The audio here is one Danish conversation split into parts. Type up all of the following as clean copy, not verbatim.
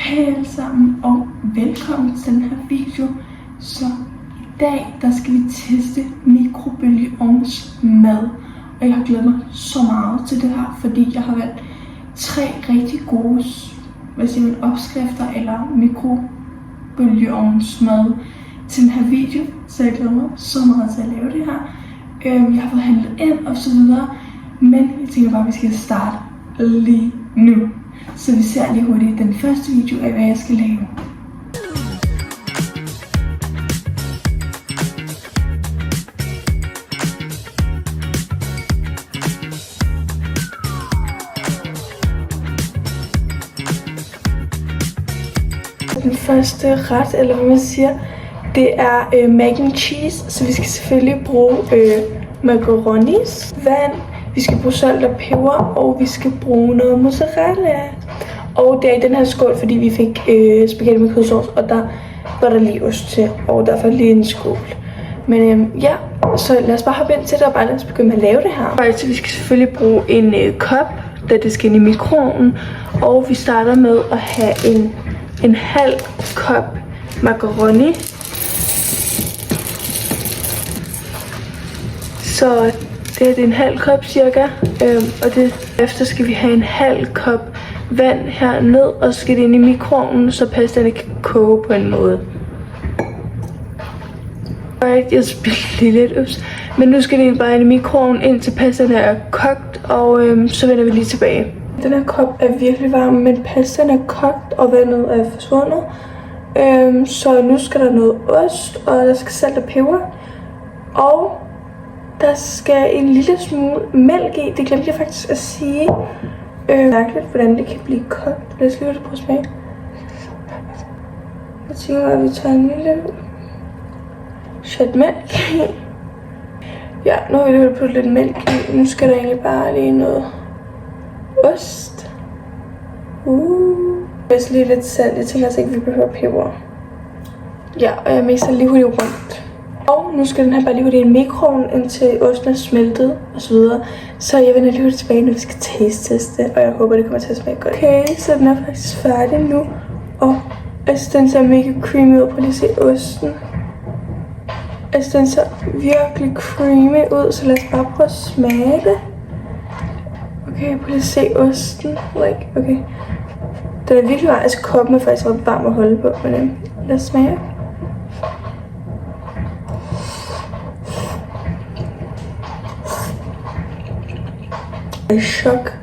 Hej alle sammen og velkommen til den her video. Så i dag der skal vi teste mikrobølgeovnsmad. Og jeg har glædet mig så meget til det her, fordi jeg har valgt 3 rigtig gode opskrifter eller mikrobølgeovnsmad til den her video. Så jeg glæder mig så meget til at lave det her. Jeg har fået handlet ind og så videre. Men jeg tænker bare, at vi skal starte lige nu. Så vi ser lige hurtigt den første video af, hvad jeg skal lave. Den første ret, eller hvad man siger, det er mac and cheese. Så vi skal selvfølgelig bruge macaronis, vand, vi skal bruge salt og peber, og vi skal bruge noget mozzarella. Og det er i den her skål, fordi vi fik spaghetti med kødsovs, og der var der lige ost til, og derfor lige en skål. Men ja, så lad os bare hoppe ind til det, og bare lad os begynde at lave det her. Så vi skal selvfølgelig bruge en kop, da det skal ind i mikroovnen, og vi starter med at have en halv kop macaroni. Så det er en halv kop cirka, og efter skal vi have en halv kop vand herned, og så skal det ind i mikroovnen, så pastaen kan koge på en måde. Jeg spildte lige lidt, men nu skal det bare ind i mikroovnen, indtil pastaen er kogt, og så vender vi lige tilbage. Den her kop er virkelig varm, men pastaen er kogt, og vandet er forsvundet. Så nu skal der noget ost, og der skal salt og peber, og der skal en lille smule mælk i. Det glemte jeg faktisk at sige. Mærkeligt, hvordan det kan blive kogt. Lad os lige prøve at smage. Jeg tænker, at vi tager en lille shot mælk. Ja, nu har vi lige puttet lidt mælk i. Nu skal der egentlig bare lige noget ost. Jeg skal lige lidt salt. Jeg tænker altså ikke, at vi behøver peber. Ja, og jeg mixer lige hurtigt rundt. Og nu skal den her bare lige hurtigt i en mikroovn, indtil osten er smeltet osv. Så jeg vender lige hurtigt tilbage, når vi skal teste, og jeg håber, det kommer til at smage godt. Okay, så den er faktisk færdig nu. Og altså, den ser mega creamy ud. Prøv lige at se osten. Altså, den ser virkelig creamy ud, så lad os bare prøve at smage det. Okay, prøv lige at se osten. Like, okay. Den er virkelig varm. Altså, koppen er faktisk ret varm at holde på, men lad os smage. Jeg er i chok.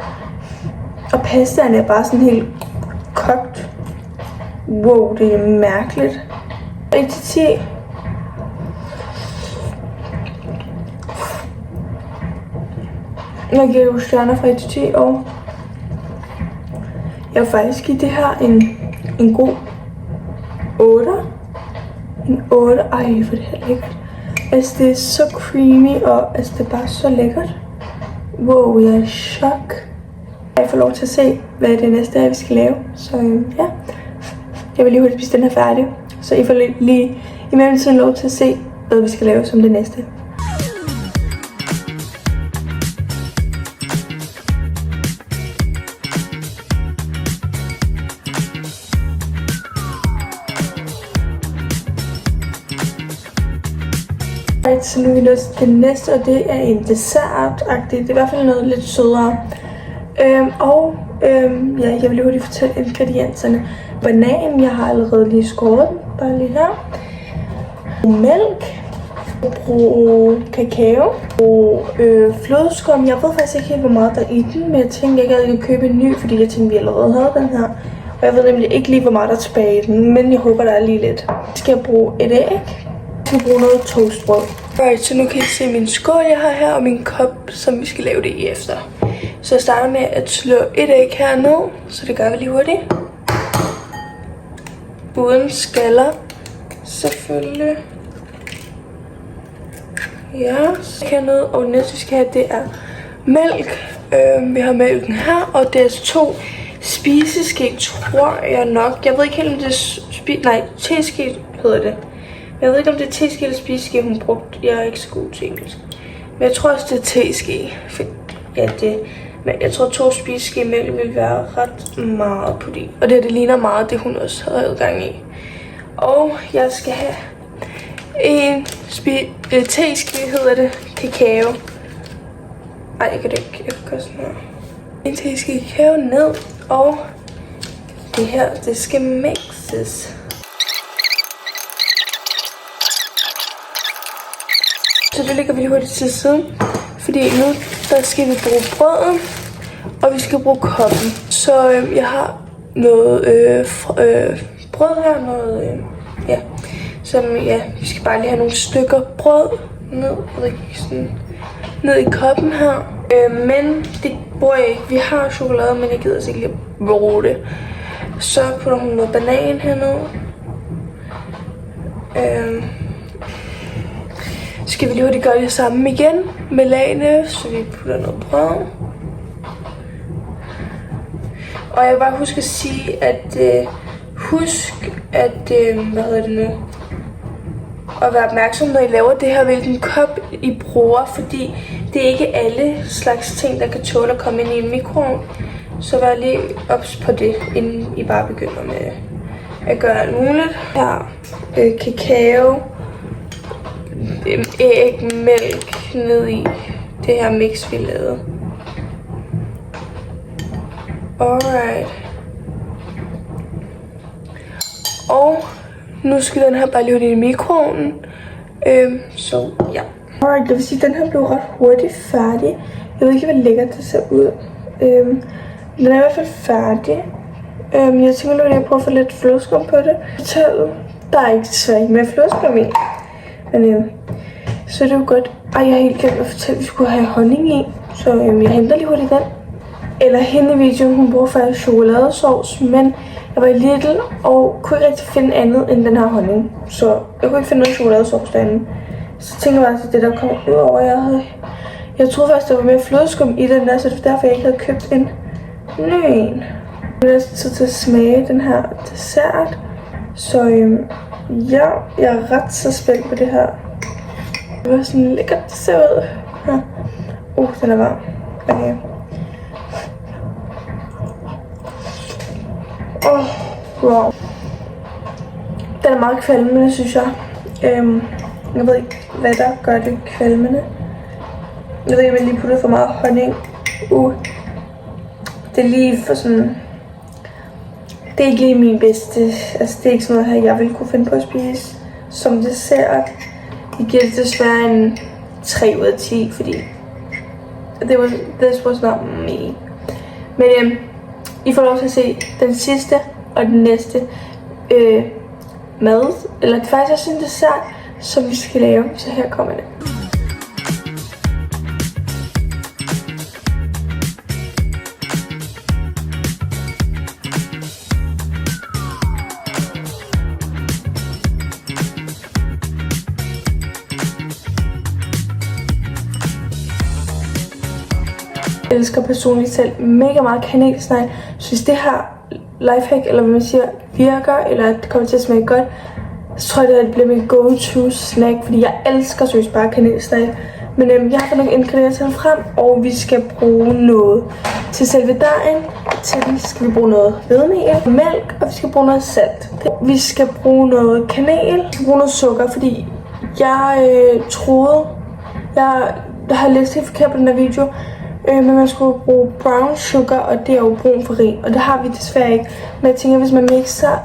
Og pastaen er bare sådan helt kogt. Wow, det er mærkeligt. 1 til 10. Jeg giver jo stjerner fra 1 til 10, og jeg vil faktisk give det her en god 8. En 8. Ej, hvor det her lækkert. Altså, det er så creamy, og altså, det er bare så lækkert. Wow, jeg er i chok. Jeg får lov til at se, hvad det næste er, vi skal lave. Så ja, jeg vil lige hurtigt spise den her færdig. Så I får lige i mellemtiden lov til at se, hvad vi skal lave som det næste. Så nu er vi nået til det næste, og det er en dessert-agtigt. Det er i hvert fald noget lidt sødere. Ja, jeg vil lige hurtigt fortælle ingredienserne. Banan, jeg har allerede lige skåret den, bare lige her. Mælk, brug kakao, brug flødeskum. Jeg ved faktisk ikke helt, hvor meget der er i den, men jeg tænkte ikke, at jeg købe en ny, fordi jeg tænkte, vi allerede havde den her. Og jeg ved nemlig ikke lige, hvor meget der er tilbage i den, men jeg håber, der er lige lidt. Skal jeg bruge et æg? Jeg skal bruge noget toastbrød. Alright, så nu kan I se min skål, jeg har her, og min kop, som vi skal lave det i efter. Så jeg starter med at slå et æg herned, så det gør vi lige hurtigt. Uden skaller, selvfølgelig. Ja, så herned, og næste vi skal have, det er mælk. Vi har mælken her, og det er 2 spiseske, tror jeg nok. Jeg ved ikke helt, om det er teske hedder det. Jeg ved ikke, om det er teske eller spiseske, hun brugte. Jeg er ikke så god til engelsk. Men jeg tror også, det er teske. Ja, det Men jeg tror 2 spiseskæer mælk vil være ret meget på det. Og det ligner meget det, hun også havde revet gang i. Og jeg skal have en teske, hedder det, kakao. Ej, jeg kan det ikke. Jeg kan gøre sådan her. En teske kakao ned, og det her, det skal mixes. Så det ligger vi lige hurtigt til siden, fordi nu der skal vi bruge brødet, og vi skal bruge koppen. Så jeg har noget brød her, noget som vi skal bare lige have nogle stykker brød ned i koppen her. Men det bruger jeg ikke. Vi har chokolade, men jeg gider altså ikke lige bruge det. Så putter hun noget banan hernede. Skal vi lige hurtigt gøre det samme igen med lagene, så vi putter noget brød. Og jeg vil bare huske at sige, at hvad hedder det nu? At være opmærksom, når I laver det her, hvilken kop I bruger, fordi det er ikke alle slags ting, der kan tåle at komme ind i en mikroovn. Så vær lige ops på det, inden I bare begynder med at gøre alt muligt. Her, kakao, æg, mælk ned i det her mix, vi lavede. Alright. Og nu skal den her bare lige i mikroovnen. Så ja. Alright, det vil sige, at den her blev ret hurtigt færdig. Jeg ved ikke, hvor lækkert det ser ud. Den er i hvert fald færdig. Jeg tænker, at jeg prøver at få lidt flødeskum på det. Der er ikke så ikke mere flødeskum i. Men så er det jo godt. Ej, jeg har helt glemt at fortælle, at vi skulle have honning i. Så jeg henter lige hurtigt den. Eller hende i videoen, hun bruger faktisk chokoladesauce, men jeg var i Lidl og kunne ikke rigtig finde andet end den her honning. Så jeg kunne ikke finde noget chokoladesauce derinde. Så tænkte jeg bare, at det der kom ud over, jeg troede faktisk, der var mere flødeskum i den der, så det var derfor, jeg ikke havde købt en ny en. Nu er det tid til at smage den her dessert. Så ja, jeg er ret så spændt på det her. Det var sådan lækkert, det ser ud. Ja. Den er varm. Okay. Wow. Den er meget kvalmende, synes jeg. Jeg ved ikke, hvad der gør det kvalmende. Jeg ved ikke, om jeg lige putter for meget honning. Det er lige for sådan... Det er ikke lige min bedste. Altså, det er ikke sådan noget her, jeg ville kunne finde på at spise som dessert. Jeg giver det desværre en 3 ud af 10, fordi det was not me. Men I får lov til at se den sidste og den næste mad, eller det er faktisk også en dessert, som vi skal lave, så her kommer det. Jeg elsker personligt selv mega meget kanelsnegl, så hvis det her lifehack, eller hvad man siger, virker, eller at det kommer til at smage godt, så tror jeg, at det bliver min go-to snack, fordi jeg elsker seriøst bare kanelsnegl. Men jeg har fået nogle ingredienser frem, og vi skal bruge noget til selve dejen. Til det skal vi bruge noget hvedemel, mælk, og vi skal bruge noget salt. Vi skal bruge noget kanel, vi skal bruge noget sukker, fordi jeg troede, jeg har læst helt forkert på den her video, men man skulle bruge brown sugar, og det er jo brun farin, og det har vi desværre ikke. Men jeg tænker, hvis man mixer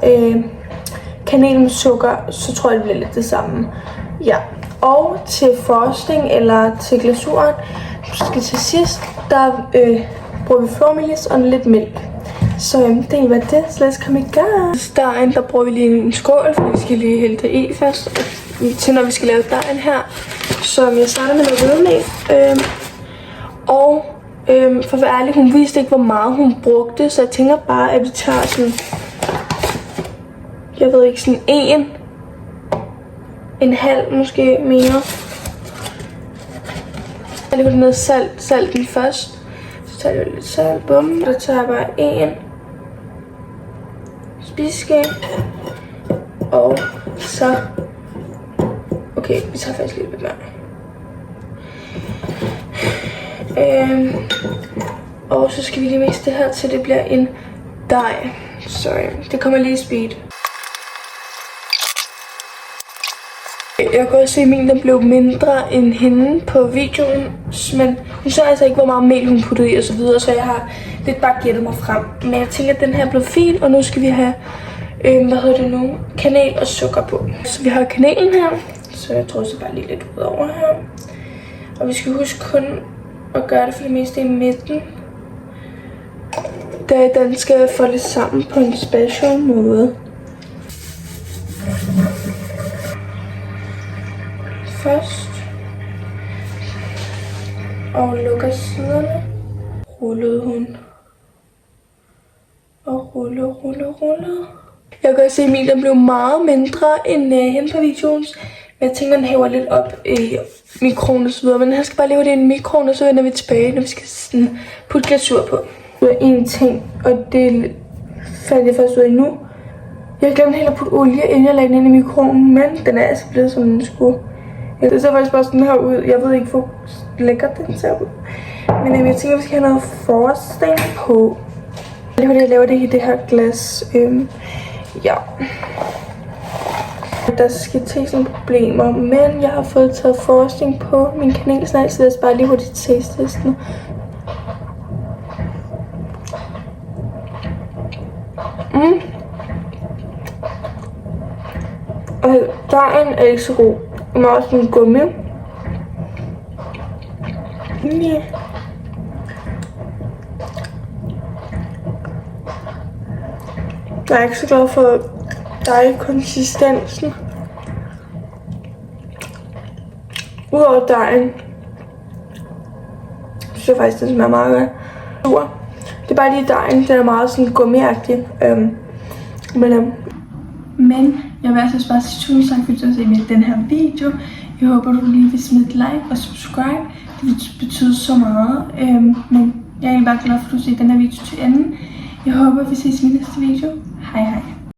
kanel med sukker, så tror jeg, det bliver lidt det samme. Ja. Og til frosting eller til glasuren, skal til sidst, der bruger vi flormelis og lidt mælk. Så det var det, så lad os komme i gang. Dejen, der bruger vi lige en skål, for vi skal lige hælde det i først, til når vi skal lave dejen her. Så jeg starter med noget hvedemel. Og for at være ærlig, hun vidste ikke, hvor meget hun brugte, så jeg tænker bare, at vi tager sådan, jeg ved ikke, sådan en halv måske mere. Jeg lægger noget salten først. Så tager jeg lidt salt, bum. Så tager jeg bare en spiseskæl. Og så, okay, vi tager faktisk lidt mere. Og så skal vi lige mixe det her, til det bliver en dej. Sorry, det kommer lige i speed. Jeg kan også se, at min den blev mindre end hende på videoen, men hun så altså ikke, hvor meget mel hun puttede i og så videre, så jeg har lidt bare gættet mig frem. Men jeg tænker, at den her blev fin, og nu skal vi have, kanel og sukker på. Så vi har kanelen her, så jeg tror så bare lige lidt ud over her. Og vi skal huske kun at gøre det for det meste i midten, da den skal folde sammen på en special måde. Først og lukker siderne. Rullede hun. Og rullede. Jeg kan se, at min den blev meget mindre end hende på videoen. Men jeg tænker, den hæver lidt op i mikroen og så videre. Men han skal bare lave det i en mikroen, og så vender vi tilbage, når vi skal sådan putte glasur på. Det er en ting, og det fandt jeg først ud af nu. Jeg glemte helt at putte olie, inden jeg lagde den ind i mikroen, men den er altså blevet, som den skulle. Det ser faktisk bare sådan her ud. Jeg ved ikke, hvor lækkert den ser ud. Men jeg tænker, at vi skal have noget frosting på. Det er fordi, jeg laver det i det her glas. Ja. Der skal til sådan problemer, men jeg har fået taget frosting på min kanelsnegl, så jeg skal bare lige hurtigt taste-testen. Og dejen er ikke så god. Den er også en gummi. Yeah. Jeg er ikke så glad for dejkonsistensen. Udover dejen, synes jeg faktisk, den smager meget godt. Det er bare lige dejen, den er meget sådan gummiagtig. Men jeg vil altså bare sige tusind tak, fordi du har set med den her video. Jeg håber, du lige vil smide et like og subscribe. Det betyder så meget. Men jeg er egentlig bare glad for, at du har set den her video til enden. Jeg håber, vi ses i min næste video. Hej hej.